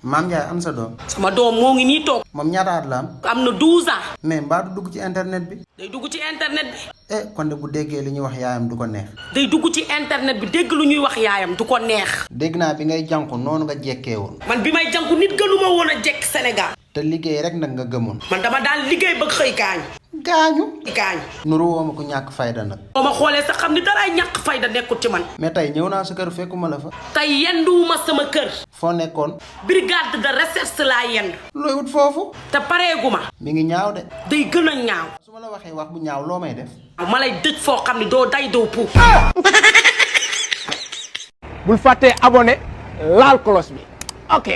Maam Ndiaye am sa doom. sama doom moo ngi nii toog. moom ñaata at la am. am na 12 ans. mais mbaa du dugg ci internet bi. day dugg ci internet bi. kon de bu déggee li ñuy wax yaayam du ko neex. day dugg ci internet bi dégg lu ñuy wax yaayam du ko neex. dégg naa bi ngay jànku noonu nga jekkee woon. man bi may jànku nit gënuma woon a jekk Sénégal. te liggéey rek nag nga gëmoon. man dama daan liggéey ba xëy gaañu. gaañu. nuru woo ma ko ñàkk fayda nag. boo ma xoolee sax xam ni daraay ñàkk fayda nekkut ci man. mais tey ñëw naa sa kër fekkuma la fa. tey yenduwuma sama kër. foo nekkoon. brigade de recherche laa yendu. looy wut foofu. te pareeguma. mi ngi ñaaw de. day gën a ñaaw. su ma la waxee wax bu ñaaw loo may def. ma lay dëj foo xam ni doo day doo puub. bul fàttee abonné laal cloche bi ok.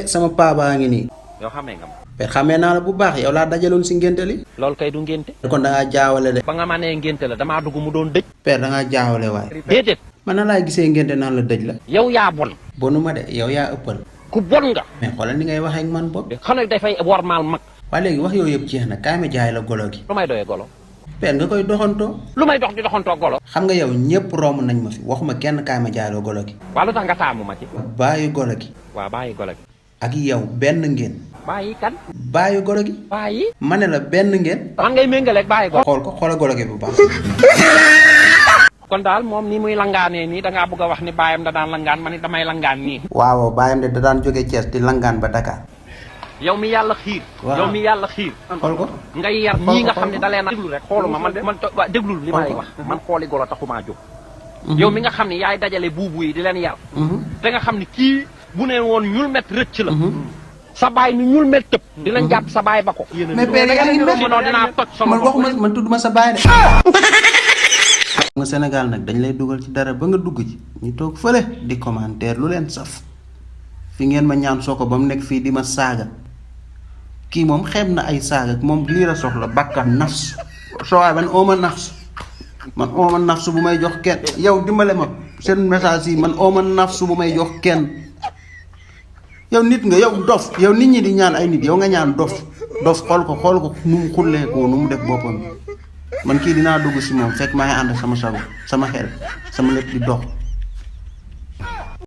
sama paa baa ngi nii. yow xamee nga ma. père xamee naa la bu baax yow laa dajaloon si ngénte li. loolu kay du ngénte. kon da ngaa jaawale de. ba nga ma nee ngénte la damaa dugg mu doon dëj. père da ngaa jaawale waaye. déedéet. man na laay gisee ngénte naan la dëj la. yow yaa bon. bonu ma de yow yaa ëppal. ku bon nga. mais xoolal ni ngay waxee ak man bopp. xanaa dafay wormaal mag. waaye léegi wax yooyu yëpp jeex na kaay ma jaay la golo gi. lu may doyee golo. père nga koy doxantoo. lu may dox di doxantoo golo. xam nga yow ñëpp romb nañ ma fi waxuma kenn kaay ma jaay la golo gi. waa lu tax nga taamu ma ci. bàyyi golo gi. waa bàyyi golo gi. ak yow benn ngeen. bàyyi kan. bàyyi golo gi. bàyyi. ma ne la benn ngeen. man ngay méngaleeg bàyyi golo. xool ko xoola golo gi bu baax. kon daal moom ni muy langaanee nii da ngaa bëgg a wax ni baayam da daan langaan ma ni damay langaan nii. waaw bàyyam de da daan jóge Thiès di langaan ba Dakar. yow mi yàlla xiir. waaw yow mi yàlla xiir. xool ko. ngay yar ñii nga xam ne da leen a. déglu rek xooluma man waa déglul li ma lay wax. man xooli golo taxumaa jóg. yow mi nga xam ne yaay dajale buubu yi di leen yar. te nga xam ne kii bu ne woon ñul met rëcc la. sa baay ni ñul met tëb. dinañ jàpp sa baay ba ko. mais père yaa ngi mel dinaa toj sama man waxuma man tudduma sa baay de. nga Sénégal nag dañ lay dugal ci dara ba nga dugg ci ñu toog fële di commentaire lu leen saf fi ngeen ma ñaan soo ko ba mu nekk fii di ma saaga kii moom xeeb na ay saaga moom lii la soxla bakkan nafs soo waay man ooma nafs bu may jox kenn yow dimbale ma seen message yi man ooma nafs bu may jox kenn yow nit nga yow dof yow nit ñi di ñaan ay nit yow nga ñaan dof xool ko nu mu xulleekoo nu mu def boppam man kii dinaa dugg si moom fekk maa ngi ànd sama sago sama xel sama lépp di dox